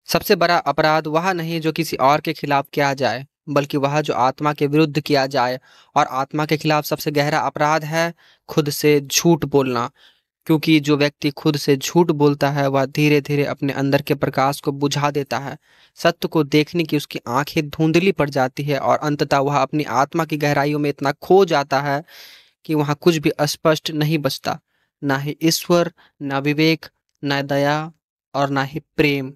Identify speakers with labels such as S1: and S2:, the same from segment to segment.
S1: सबसे बड़ा अपराध वह नहीं जो किसी और के खिलाफ किया जाए, बल्कि वह जो आत्मा के विरुद्ध किया जाए। और आत्मा के खिलाफ सबसे गहरा अपराध है खुद से झूठ बोलना। क्योंकि जो व्यक्ति खुद से झूठ बोलता है वह धीरे धीरे अपने अंदर के प्रकाश को बुझा देता है। सत्य को देखने की उसकी आंखें धुंधली पड़ जाती है और अंततः वह अपनी आत्मा की गहराइयों में इतना खो जाता है कि वहाँ कुछ भी स्पष्ट नहीं बचता। ना ही ईश्वर, ना विवेक, ना दया और ना ही प्रेम।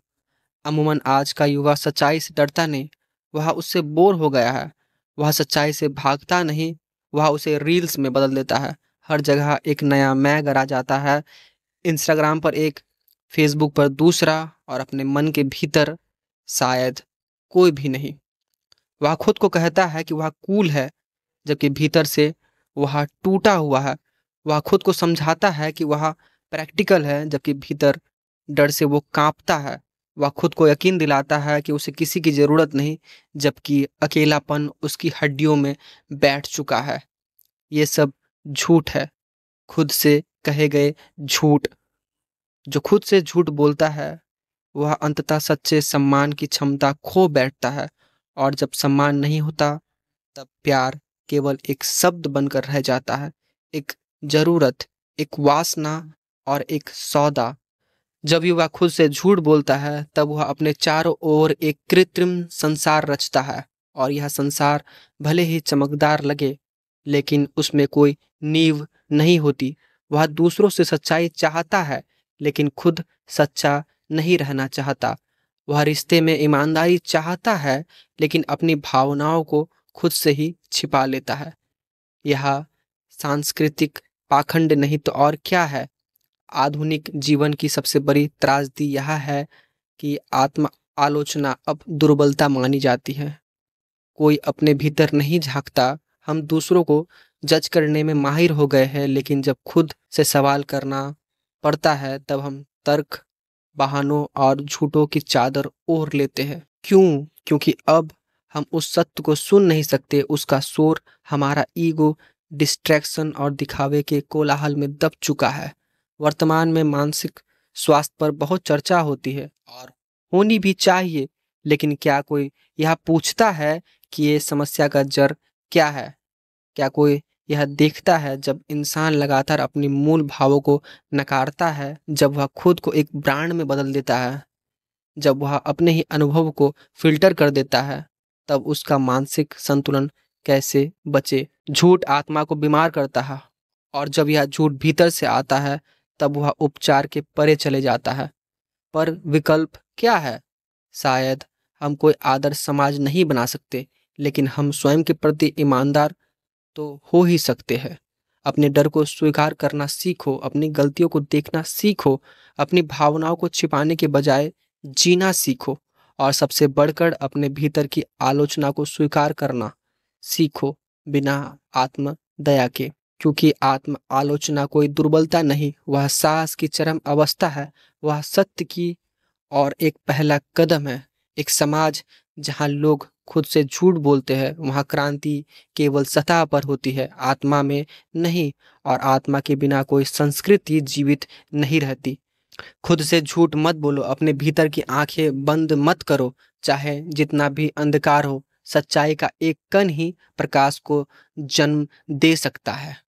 S1: अमूमन आज का युवा सच्चाई से डरता नहीं, वह उससे बोर हो गया है। वह सच्चाई से भागता नहीं, वह उसे रील्स में बदल देता है। हर जगह एक नया मैं गढ़ा जाता है। इंस्टाग्राम पर एक, फेसबुक पर दूसरा, और अपने मन के भीतर शायद कोई भी नहीं। वह खुद को कहता है कि वह कूल है, जबकि भीतर से वह टूटा हुआ है। वह खुद को समझाता है कि वह प्रैक्टिकल है, जबकि भीतर डर से वो कांपता है। वह खुद को यकीन दिलाता है कि उसे किसी की ज़रूरत नहीं, जबकि अकेलापन उसकी हड्डियों में बैठ चुका है। ये सब झूठ है, खुद से कहे गए झूठ। जो खुद से झूठ बोलता है वह अंततः सच्चे सम्मान की क्षमता खो बैठता है। और जब सम्मान नहीं होता तब प्यार केवल एक शब्द बनकर रह जाता है, एक जरूरत, एक वासना और एक सौदा। जब युवा खुद से झूठ बोलता है तब वह अपने चारों ओर एक कृत्रिम संसार रचता है। और यह संसार भले ही चमकदार लगे, लेकिन उसमें कोई नींव नहीं होती। वह दूसरों से सच्चाई चाहता है, लेकिन खुद सच्चा नहीं रहना चाहता। वह रिश्ते में ईमानदारी चाहता है, लेकिन अपनी भावनाओं को खुद से ही छिपा लेता है। यह सांस्कृतिक पाखंड नहीं तो और क्या है। आधुनिक जीवन की सबसे बड़ी त्रासदी यह है कि आत्म आलोचना अब दुर्बलता मानी जाती है। कोई अपने भीतर नहीं झांकता। हम दूसरों को जज करने में माहिर हो गए हैं, लेकिन जब खुद से सवाल करना पड़ता है तब हम तर्क, बहानों और झूठों की चादर ओढ़ लेते हैं। क्यों? क्योंकि अब हम उस सत्य को सुन नहीं सकते। उसका शोर हमारा ईगो, डिस्ट्रैक्शन और दिखावे के कोलाहल में दब चुका है। वर्तमान में मानसिक स्वास्थ्य पर बहुत चर्चा होती है और होनी भी चाहिए, लेकिन क्या कोई यह पूछता है कि ये समस्या का जड़ क्या है? क्या कोई यह देखता है जब इंसान लगातार अपनी मूल भावों को नकारता है, जब वह खुद को एक ब्रांड में बदल देता है, जब वह अपने ही अनुभव को फ़िल्टर कर देता है, तब उसका मानसिक संतुलन कैसे बचे? झूठ आत्मा को बीमार करता है, और जब यह झूठ भीतर से आता है तब वह उपचार के परे चले जाता है। पर विकल्प क्या है? शायद हम कोई आदर्श समाज नहीं बना सकते, लेकिन हम स्वयं के प्रति ईमानदार तो हो ही सकते हैं। अपने डर को स्वीकार करना सीखो, अपनी गलतियों को देखना सीखो, अपनी भावनाओं को छिपाने के बजाय जीना सीखो, और सबसे बढ़कर अपने भीतर की आलोचना को स्वीकार करना सीखो, बिना आत्म दया के। क्योंकि आत्म आलोचना कोई दुर्बलता नहीं, वह साहस की चरम अवस्था है। वह सत्य की और एक पहला कदम है। एक समाज जहां लोग खुद से झूठ बोलते हैं, वहां क्रांति केवल सतह पर होती है, आत्मा में नहीं। और आत्मा के बिना कोई संस्कृति जीवित नहीं रहती। खुद से झूठ मत बोलो, अपने भीतर की आंखें बंद मत करो। चाहे जितना भी अंधकार हो, सच्चाई का एक कण ही प्रकाश को जन्म दे सकता है।